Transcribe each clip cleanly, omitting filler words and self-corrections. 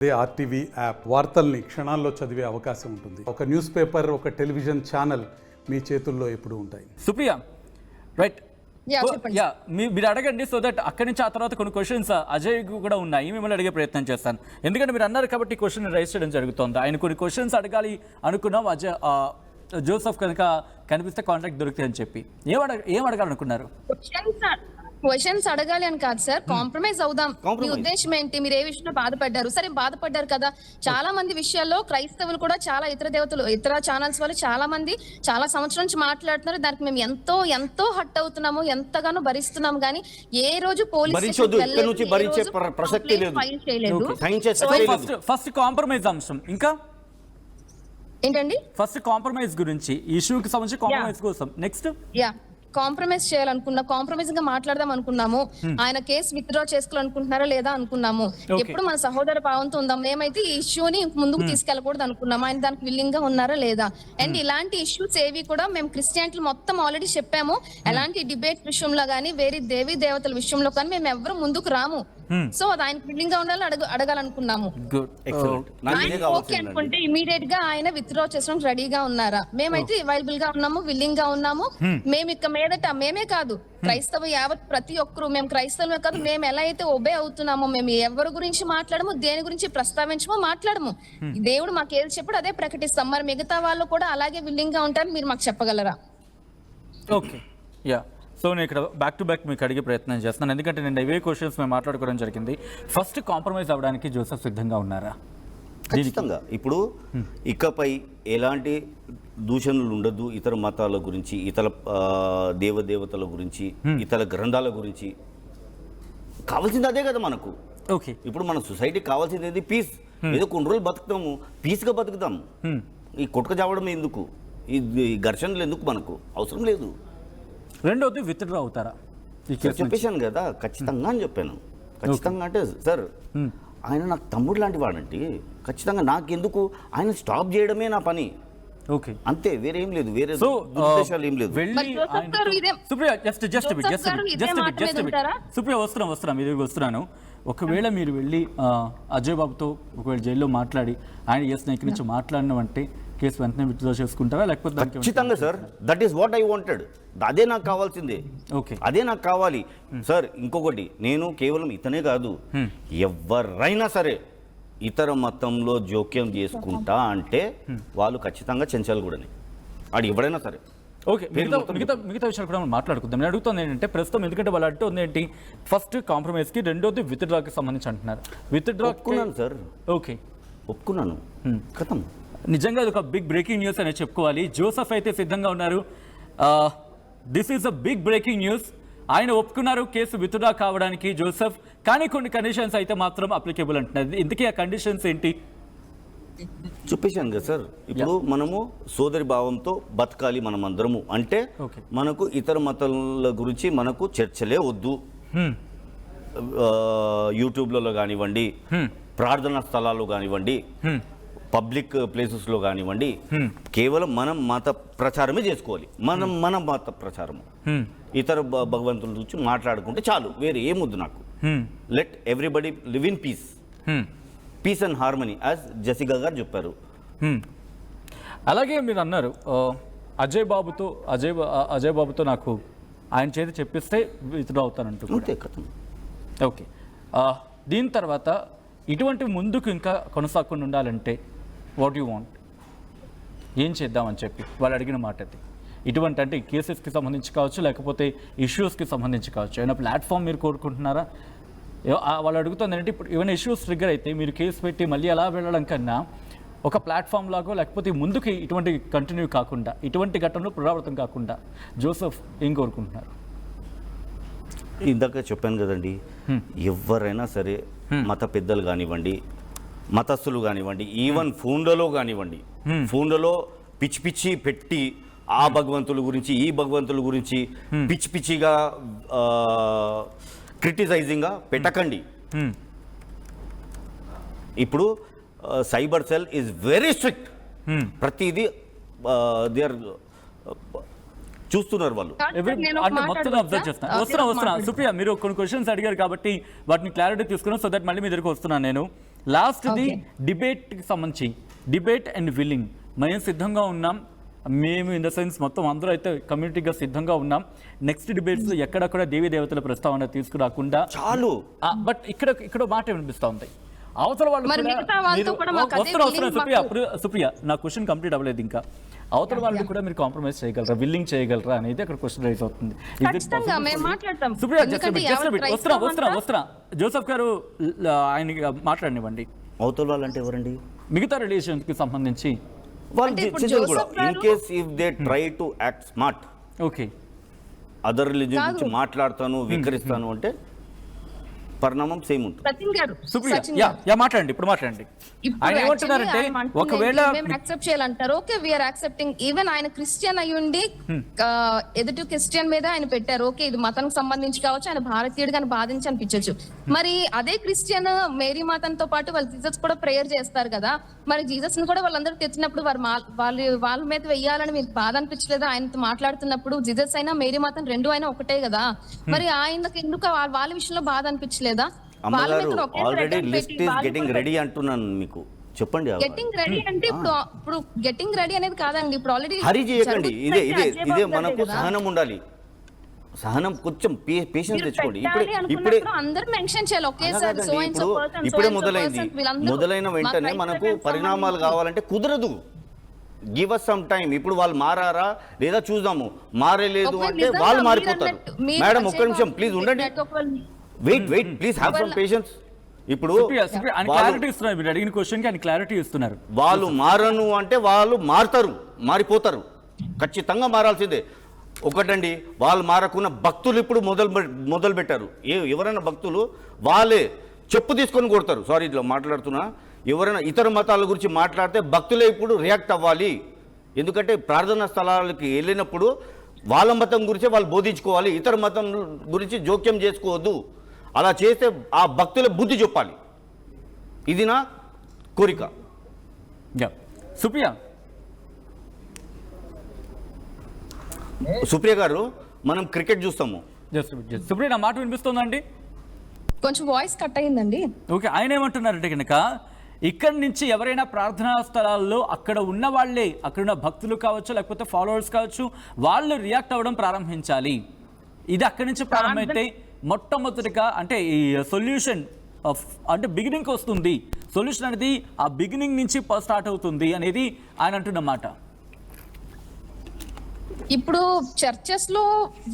అదే RTV app వార్తల్ని క్షణాల్లో చదివే అవకాశం ఉంటుంది. ఒక న్యూస్ పేపర్, ఒక టెలివిజన్ ఛానల్ మీ చేతుల్లో ఎప్పుడూ ఉంటాయి. సుప్రియ, రైట్? చెప్పండి. మీరు అడగండి, సో దట్ అక్కడి నుంచి ఆ తర్వాత కొన్ని క్వశ్చన్స్ అజయ్ కూడా ఉన్నాయి, మిమ్మల్ని అడిగే ప్రయత్నం చేస్తాను. ఎందుకంటే మీరు అన్నారు కాబట్టి క్వశ్చన్ రైజ్ చేయడం జరుగుతుంది. ఆయన కొన్ని క్వశ్చన్స్ అడగాలి అనుకున్నాం. అజయ్ జోసెఫ్ కనుక కనిపిస్తే కాంటాక్ట్ దొరుకుతాయి అని చెప్పి ఏం అడగాలనుకున్నారు? క్వశ్చన్స్ అడగాలి అని కాదు సార్, కాంప్రమైజ్ అవుదాం. మీ ఉద్దేశం ఏంటి? మీరు ఏ విషయంలో బాధపడ్డారు? సరే, బాధపడ్డారు కదా. చాలా మంది విషయాల్లో క్రైస్తవులు కూడా చాలా ఇతర ఛానల్స్ వాళ్ళు చాలా మంది చాలా సంవత్సరం నుంచి మాట్లాడుతున్నారు. దానికి మేము ఎంతో ఎంతో హట్ అవుతున్నాము, ఎంతగానో భరిస్తున్నాము. కానీ ఏ రోజు పోలీస్ ఫస్ట్ కాంప్రమైజ్ అంశం ఇంకా ఏంటండి? ఫస్ట్ కాంప్రమైజ్ గురించి, ఇష్యూకి సంబంధించి కాంప్రమైజ్ కోసం నెక్స్ట్ కాంప్రమైజ్ చేయాలనుకున్నా, కాంప్రమైజ్ గా మాట్లాడదాం అనుకున్నాము. ఆయన కేసు విత్డ్రా చేసుకోవాలనుకుంటున్నారా లేదా అనుకున్నాము. ఎప్పుడు మన సహోదర భావంతో ఉందాం. మేమైతే ఈ ఇష్యూని ముందుకు తీసుకెళ్ళకూడదు అనుకున్నాము. ఆయన దానికి విల్లింగ్ గా ఉన్నారా లేదా? అండ్ ఇలాంటి ఇష్యూస్ ఏవి కూడా మేము క్రిస్టియానిటీ మొత్తం ఆల్రెడీ చెప్పాము. ఎలాంటి డిబేట్ విషయంలో గానీ, వేరే దేవీ దేవతల విషయంలో కానీ మేము ఎవరు ముందుకు రాము. సో అది ఆయనకు విల్లింగ్ గా ఉండాలని అడగాలనుకున్నాము. ఓకే అనుకుంటే ఇమీడియట్ గా ఆయన విత్డ్రా చేసుకోవడానికి రెడీగా ఉన్నారా? మేమైతే అవైలబుల్ గా ఉన్నాము, విల్లింగ్ గా ఉన్నాము. మేము ఇక మీదట మేమే కాదు, క్రైస్తవ యావత్ ప్రతి ఒక్కరు, మేము క్రైస్తవులమే కాదు, మేము ఎలా అయితే ఒబే అవుతున్నామో, మేము ఎవరి గురించి మాట్లాడము, దేని గురించి ప్రస్తావించమో మాట్లాడము. దేవుడు మాకు ఏది చెప్పాడు అదే ప్రకటిస్తాం. మరి మిగతా వాళ్ళు కూడా అలాగే విల్లింగ్ గా ఉంటారని మీరు మాకు చెప్పగలరా? Okay, yeah. సో నేను ఇక్కడ బ్యాక్ టు బ్యాక్ మీకు అడిగే ప్రయత్నం చేస్తున్నాను, ఎందుకంటే నేను ఇవే క్వశ్చన్స్ మేము మాట్లాడుకోవడం జరిగింది. ఫస్ట్ కాంప్రమైజ్ అవ్వడానికి జోసెఫ్ సిద్ధంగా ఉన్నారా? ఖచ్చితంగా. ఇప్పుడు ఇకపై ఎలాంటి దూషణలు ఉండద్దు, ఇతర మతాల గురించి, ఇతర దేవదేవతల గురించి, ఇతర గ్రంథాల గురించి. కావాల్సింది అదే కదా మనకు. ఓకే, ఇప్పుడు మన సొసైటీకి కావాల్సింది ఏది? పీస్. ఏదో కొన్ని రోజులు బతుకుతాము, పీస్గా బతుకుతాం. ఈ కొట్టుక చావడం ఎందుకు? ఈ ఘర్షణలు ఎందుకు? మనకు అవసరం లేదు. రెండోది విత్డ్రా అవుతారా? చెప్పేశాను కదా, ఖచ్చితంగా అని చెప్పాను. ఖచ్చితంగా అంటే సార్, ఆయన నాకు తమ్ముడు లాంటి వాడంటే ఖచ్చితంగా నాకెందుకు, ఆయన స్టాప్ చేయడమే నా పని. ఓకే, అంతే, వేరేం లేదు, వేరే ఉద్దేశాలు ఏం లేదు. సుప్రియ వస్తున్నాను. ఒకవేళ మీరు వెళ్ళి అజయ్ బాబుతో ఒకవేళ జైల్లో మాట్లాడి ఆయన చేసిన ఇక్కడి నుంచి మాట్లాడిన అంటే కేసు వెంటనే విత్డ్రా చేసుకుంటారా, లేకపోతే? ఖచ్చితంగా sir, that is what I wanted. అదే నాకు కావాల్సిందే. ఓకే, అదే నాకు కావాలి సార్. ఇంకొకటి, నేను కేవలం ఇతనే కాదు, ఎవరైనా సరే ఇతర మతంలో జోక్యం చేసుకుంటా అంటే వాళ్ళు ఖచ్చితంగా చెంచాలగూడని, వాడు ఎవడైనా సరే. ఓకే, మిగతా విషయాలు కూడా మనం మాట్లాడుకుందాం. నేను అడుగుతుంది ఏంటంటే ప్రస్తుతం, ఎందుకంటే వాళ్ళు అంటుంది ఏంటి, ఫస్ట్ కాంప్రమైజ్కి, రెండోది విత్డ్రాకి సంబంధించి అంటున్నారు. విత్డ్రా ఒప్పుకున్నాను సార్. ఓకే, ఒప్పుకున్నాను. కథం. నిజంగా ఇది ఒక బిగ్ బ్రేకింగ్ న్యూస్ అనే చెప్పుకోవాలి. జోసెఫ్ అయితే సిద్ధంగా ఉన్నారు. This is a big breaking news. ఆయన ఒప్పుకున్నారు కేసు విత్డ్రా కావడానికి జోసెఫ్, కానీ కొన్ని కండిషన్స్ అయితే మాత్రం అప్లికేబుల్ అంటున్నారు. ఇందుకే ఆ కండిషన్స్ ఏంటి? చెప్పేశాను కదా సార్. ఇప్పుడు మనము సోదరి భావంతో బతకాలి మనం అందరము అంటే మనకు ఇతర మతాల గురించి మనకు చర్చలే వద్దు. యూట్యూబ్లలో కానివ్వండి, ప్రార్థనా స్థలాల్లో కానివ్వండి, పబ్లిక్ ప్లేసెస్లో కానివ్వండి, కేవలం మనం మత ప్రచారమే చేసుకోవాలి. మన మత ప్రచారము, ఇతర భగవంతుల గురించి మాట్లాడుకుంటే చాలు, వేరే ఏమొద్దు నాకు. Let everybody live in peace, peace and harmony, as Jessica గారు చెప్పారు. అలాగే మీరు అన్నారు అజయ్ బాబుతో నాకు ఆయన చేతి చెప్పిస్తే విత్డ్రా అవుతానంటూ. అంతే కథం. ఓకే, దీని తర్వాత ఇటువంటి ముందుకు ఇంకా కొనసాగకుండా ఉండాలంటే వాట్ యూ వాంట్, ఏం చేద్దామని చెప్పి వాళ్ళు అడిగిన మాట అది. ఇటువంటి అంటే కేసెస్కి సంబంధించి కావచ్చు, లేకపోతే ఇష్యూస్కి సంబంధించి కావచ్చు, ఏమైనా ప్లాట్ఫామ్ మీరు కోరుకుంటున్నారా? వాళ్ళు అడుగుతుంది ఏంటంటే, ఇప్పుడు ఏమైనా ఇష్యూస్ ట్రిగ్గర్ అయితే మీరు కేసు పెట్టి మళ్ళీ అలా వెళ్ళడం కన్నా ఒక ప్లాట్ఫామ్ లాగో, లేకపోతే ముందుకి ఇటువంటి కంటిన్యూ కాకుండా, ఇటువంటి ఘటనలు పునరావృతం కాకుండా జోసెఫ్ ఏం కోరుకుంటున్నారు? ఇందాక చెప్పాను కదండి, ఎవరైనా సరే, మత పెద్దలు కానివ్వండి, మతస్థులు కానివ్వండి, ఈవెన్ ఫోన్లలో కానివ్వండి, ఫోన్లలో పిచ్చి పిచ్చి పెట్టి ఆ భగవంతుల గురించి, ఈ భగవంతుల గురించి పిచ్చి పిచ్చిగా క్రిటిసైజింగ్గా పెట్టకండి. ఇప్పుడు cyber cell is very strict. ప్రతిదీ దే ఆర్ చూస్తున్నారు వాళ్ళు. మొత్తం అబ్జర్వ్ చేస్తాను. వస్తున్నా సుప్రియ, మీరు కొన్ని క్వశ్చన్స్ అడిగారు కాబట్టి వాటిని క్లారిటీ తీసుకున్నాం. సో దట్ మళ్ళీ మీ దగ్గరికి వస్తున్నాను నేను. లాస్ట్ది డిబేట్కి సంబంధించి డిబేట్ అండ్ విల్లింగ్ మేము సిద్ధంగా ఉన్నాం, మేము ఇన్ ద సెన్స్ మొత్తం అందరూ అయితే కమ్యూనిటీగా సిద్ధంగా ఉన్నాం. నెక్స్ట్ డిబేట్స్ ఎక్కడక్కడ దేవీ దేవతల ప్రస్తావన తీసుకురాకుండా చాలు. బట్ ఇక్కడ మాట వినిపిస్తూ ఉంది అవతల వాళ్ళు మరి కూడా మిగతా వాళ్ళతో కూడా మాకు అదే వస్తున్నారు. feeling సుప్రియ నా క్వశ్చన్ కంప్లీట్ అవ్వలేదు ఇంకా. అవతల వాళ్ళు కూడా మీరు కాంప్రమైజ్ చేయగలరా, విల్లింగ్ చేయగలరా అనేది అక్కడ క్వశ్చన్ రైజ్ అవుతుంది. ఖచ్చితంగా మేము మాట్లాడతాం. సుప్రియ ఎందుకంటే ఎవరు వస్తున్నా జోసెఫ్ గారు ఆయన మాట్లాడనివ్వండి. అవతల వాళ్ళు అంటే ఎవరండి? మిగతా రిలేషన్ కి సంబంధించి వాళ్ళు అంటే ఇప్పుడు చేసేది కూడా జోసెఫ్ గారు- in case if they try to act smart, okay other religion కాదు. గురించి మాట్లాడతాను, వికరిస్తాను అంటే పరిణామం సేమ్ ఉంటుంది. సచిన్ గారు, సుప్రియ సచిన్ యా గారు. యా మాట్లాడండి ఇప్పుడు మాట్లాడండి. ఇప్పుడు ఆయన actually ఏమంటున్నారంటే ఆయన అంటుంది ఒకవేళ మేము యాక్సెప్ట్ చేయాలంటారు. Okay, we are accepting. ఈవెన్ ఆయన క్రిస్టియన్ అయ్యుండి ఎదుటి క్రిస్టియన్ మీద ఆయన పెట్టారు. ఓకే, ఇది మతానికి సంబంధించి కావచ్చు, ఆయన భారతీయుడు కానీ బాధించి అనిపించవచ్చు. మరి అదే క్రిస్టియన్ మేరీ మాతతో పాటు వాళ్ళు జీసస్ కూడా ప్రేయర్ చేస్తారు కదా, మరి జీసస్ ని కూడా వాళ్ళందరూ తెచ్చినప్పుడు వాళ్ళ మీద వెయ్యాలని మీకు బాధ అనిపించలేదా? ఆయనతో మాట్లాడుతున్నప్పుడు జీసస్ అయినా మేరీ మాతను రెండు అయినా ఒకటే కదా, మరి ఆయనకి ఎందుకు వాళ్ళ విషయంలో బాధ అనిపించలేదా? వాళ్ళ అమ్మగారు మీద ఒకే ఆల్రెడీ thread లిస్ట్ పెట్టి ఈస్ వాళ్ళు గెటింగ్ కూడా రెడీ అంటున్నాను మీకు. చెప్పండి. గెట్టింగ్ రెడీ అంటే ఇప్పుడు గెట్టింగ్ రెడీ అనేది కాదండి, ఇప్పుడు ఆల్రెడీ హరి చేయకండి. ఇదే మనకు సహనం ఉండాలి. సహనం కొంచెం పేషెన్స్ తెచ్చుకోండి. ఇప్పుడే అందరూ మెన్షన్ చేయాలి ఒకేసారి. సో అండ్ సో పర్సన్, ఇప్పుడే మొదలైన వెంటనే మనకు పరిణామాలు కావాలంటే కుదరదు. Give us some time. ఇప్పుడు వాళ్ళు మారారా లేదా చూద్దాము. మారలేదు అంటే వాళ్ళు మారిపోతారు. మేడం ఒక్క నిమిషం ప్లీజ్ ఉండండి. Wait please have some patience. ఇప్పుడు క్లారిటీ ఇస్తున్నారు, మీరు అడిగిన క్వశ్చన్ కి ఆయన క్లారిటీ ఇస్తున్నారు. వాళ్ళు మారను అంటే వాళ్ళు మారుతారు, మారిపోతారు, ఖచ్చితంగా మారాల్సిందే. ఒకటండి, వాళ్ళు మారకున్న భక్తులు ఇప్పుడు మొదలు పెట్టారు. ఎవరైనా భక్తులు వాళ్ళే చెప్పు తీసుకొని కొడతారు. సారీ ఇట్లా మాట్లాడుతున్నా. ఎవరైనా ఇతర మతాల గురించి మాట్లాడితే భక్తులే ఇప్పుడు రియాక్ట్ అవ్వాలి. ఎందుకంటే ప్రార్థనా స్థలాలకి వెళ్ళినప్పుడు వాళ్ళ మతం గురించే వాళ్ళు బోధించుకోవాలి, ఇతర మతం గురించి జోక్యం చేసుకోవద్దు. అలా చేస్తే ఆ భక్తుల బుద్ధి చెప్పాలి. ఇది నా కోరిక. సుప్రియ గారు, మనం క్రికెట్ చూస్తాము. సుప్రియ నా మాట వినిపిస్తుందండి? కొంచెం వాయిస్ కట్ అయిందండి. ఓకే, ఆయన ఏమంటున్నారంటే కనుక ఇక్కడి నుంచి ఎవరైనా ప్రార్థనా స్థలాల్లో అక్కడ ఉన్న వాళ్ళే, అక్కడ ఉన్న భక్తులు కావచ్చు లేకపోతే ఫాలోవర్స్ కావచ్చు, వాళ్ళు రియాక్ట్ అవ్వడం ప్రారంభించాలి. ఇది అక్కడి నుంచి ప్రారంభమైతే మొట్టమొదటిగా అంటే ఈ సొల్యూషన్ అంటే బిగినింగ్కి వస్తుంది. సొల్యూషన్ అనేది ఆ బిగినింగ్ నుంచి స్టార్ట్ అవుతుంది అనేది ఆయన అంటున్నమాట. ఇప్పుడు చర్చెస్ లో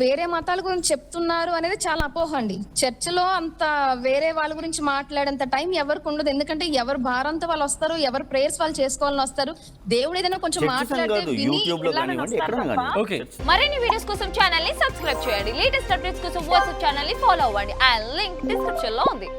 వేరే మతాల గురించి చెప్తున్నారు అనేది చాలా అపోహ అండి. చర్చిలో అంత వేరే వాళ్ళ గురించి మాట్లాడేంత టైం ఎవరికి ఉండదు. ఎందుకంటే ఎవరు భారంతో వాళ్ళు వస్తారు, ఎవరు ప్రేయర్స్ వాళ్ళు చేసుకోవాలని వస్తారు. దేవుడు ఏదైనా కొంచెం మాట్లాడితే విని వెళ్ళాలని వస్తారు తప్ప. ఓకే, మరిన్ని వీడియోస్ కోసం ఛానల్ ని సబ్స్క్రైబ్ చేయండి. లేటెస్ట్ అప్డేట్స్ కోసం వాట్సాప్ ఛానల్ ని ఫాలో అవ్వండి. ఆ లింక్ డిస్క్రిప్షన్ లో ఉంది.